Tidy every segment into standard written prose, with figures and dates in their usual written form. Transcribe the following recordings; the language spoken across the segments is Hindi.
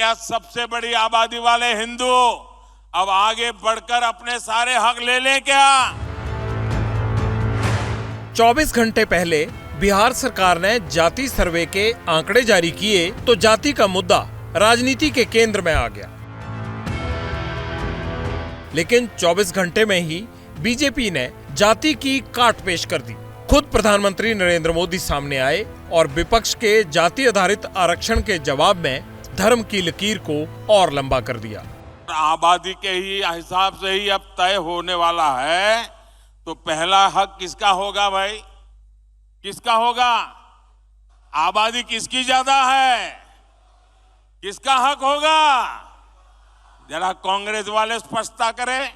क्या सबसे बड़ी आबादी वाले हिंदू अब आगे बढ़कर अपने सारे हक ले लें क्या? 24 घंटे पहले बिहार सरकार ने जाति सर्वे के आंकड़े जारी किए तो जाति का मुद्दा राजनीति के केंद्र में आ गया। लेकिन 24 घंटे में ही बीजेपी ने जाति की काट पेश कर दी। खुद प्रधानमंत्री नरेंद्र मोदी सामने आए और विपक्ष के जाति आधारित आरक्षण के जवाब में धर्म की लकीर को और लंबा कर दिया। आबादी के ही हिसाब से ही अब तय होने वाला है, तो पहला हक किसका होगा भाई? किसका होगा? आबादी किसकी ज्यादा है? किसका हक होगा? जरा कांग्रेस वाले स्पष्टता करें,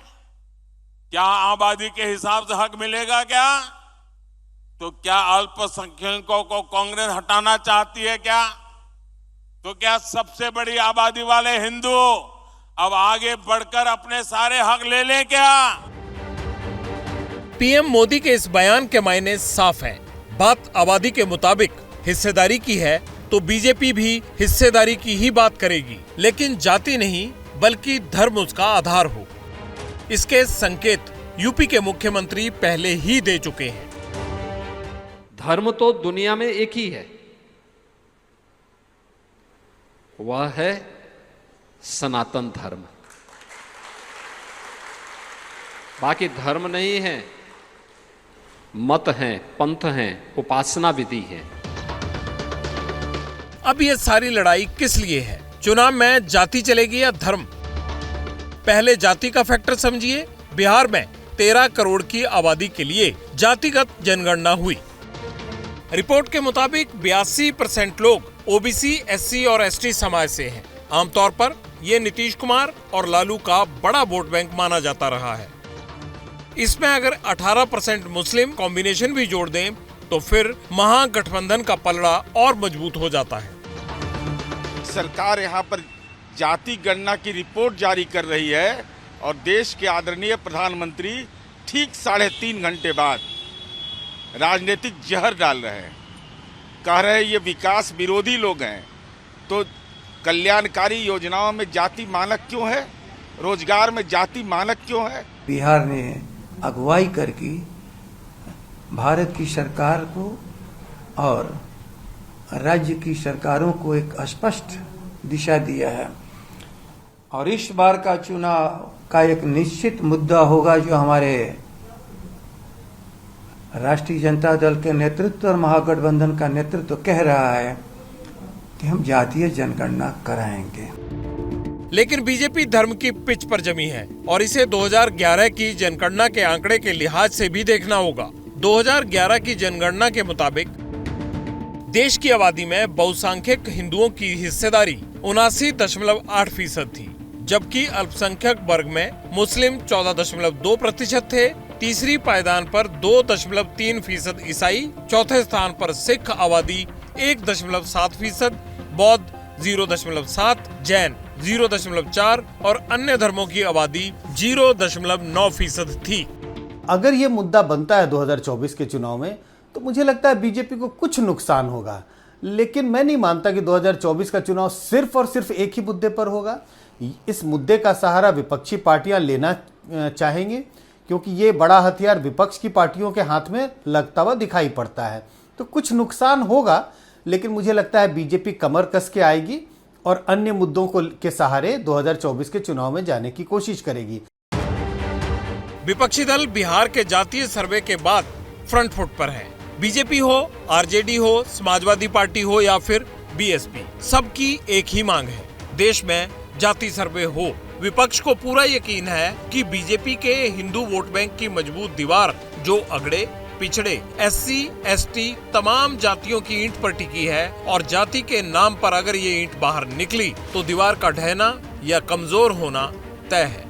क्या आबादी के हिसाब से हक मिलेगा क्या? तो क्या अल्पसंख्यकों को कांग्रेस हटाना चाहती है क्या? तो क्या सबसे बड़ी आबादी वाले हिंदू अब आगे बढ़कर अपने सारे हक ले लें क्या? पीएम मोदी के इस बयान के मायने साफ हैं। बात आबादी के मुताबिक हिस्सेदारी की है तो बीजेपी भी हिस्सेदारी की ही बात करेगी, लेकिन जाति नहीं बल्कि धर्म उसका आधार हो। इसके संकेत यूपी के मुख्यमंत्री पहले ही दे चुके हैं। धर्म तो दुनिया में एक ही है, वह है सनातन धर्म। बाकी धर्म नहीं है, मत हैं, पंथ हैं, उपासना विधि है। अब ये सारी लड़ाई किस लिए है? चुनाव में जाति चलेगी या धर्म? पहले जाति का फैक्टर समझिए। बिहार में 13 करोड़ की आबादी के लिए जातिगत जनगणना हुई। रिपोर्ट के मुताबिक 82% लोग ओबीसी, एससी और एसटी समाज से हैं। आमतौर पर ये नीतीश कुमार और लालू का बड़ा वोट बैंक माना जाता रहा है। इसमें अगर 18% मुस्लिम कॉम्बिनेशन भी जोड़ दें तो फिर महागठबंधन का पलड़ा और मजबूत हो जाता है। सरकार यहाँ पर जाति गणना की रिपोर्ट जारी कर रही है और देश के आदरणीय प्रधानमंत्री ठीक 3.5 घंटे बाद राजनीतिक जहर डाल रहे हैं। कह रहे हैं ये विकास विरोधी लोग हैं, तो कल्याणकारी योजनाओं में जाति मानक क्यों है? रोजगार में जाति मानक क्यों है? बिहार ने अगुवाई करके भारत की सरकार को और राज्य की सरकारों को एक स्पष्ट दिशा दिया है और इस बार का चुनाव का एक निश्चित मुद्दा होगा जो हमारे राष्ट्रीय जनता दल के नेतृत्व और महागठबंधन का नेतृत्व कह रहा है कि हम जातीय जनगणना कराएंगे। लेकिन बीजेपी धर्म की पिच पर जमी है और इसे 2011 की जनगणना के आंकड़े के लिहाज से भी देखना होगा। 2011 की जनगणना के मुताबिक देश की आबादी में बहुसंख्यक हिंदुओं की हिस्सेदारी 79.8% थी, जबकि अल्पसंख्यक वर्ग में मुस्लिम 14.2% थे, तीसरी पायदान पर 2.3% ईसाई, चौथे स्थान पर सिख आबादी 1.7%, बौद्ध 0.7%, जैन 0.4% और अन्य धर्मों की आबादी 0.9% थी। अगर ये मुद्दा बनता है 2024 के चुनाव में तो मुझे लगता है बीजेपी को कुछ नुकसान होगा, लेकिन मैं नहीं मानता कि 2024 का चुनाव सिर्फ और सिर्फ एक ही मुद्दे पर होगा। इस मुद्दे का सहारा विपक्षी पार्टियां लेना चाहेंगे क्योंकि ये बड़ा हथियार विपक्ष की पार्टियों के हाथ में लगता हुआ दिखाई पड़ता है। तो कुछ नुकसान होगा, लेकिन मुझे लगता है बीजेपी कमर कस के आएगी और अन्य मुद्दों को के सहारे 2024 के चुनाव में जाने की कोशिश करेगी। विपक्षी दल बिहार के जातीय सर्वे के बाद फ्रंट फुट पर है। बीजेपी हो, आरजेडी हो, समाजवादी पार्टी हो या फिर बीएसपी, सबकी एक ही मांग है, देश में जाति सर्वे हो। विपक्ष को पूरा यकीन है कि बीजेपी के हिंदू वोट बैंक की मजबूत दीवार जो अगड़े, पिछड़े, एससी, एसटी तमाम जातियों की ईंट पर टिकी है और जाति के नाम पर अगर ये ईंट बाहर निकली तो दीवार का ढहना या कमजोर होना तय है।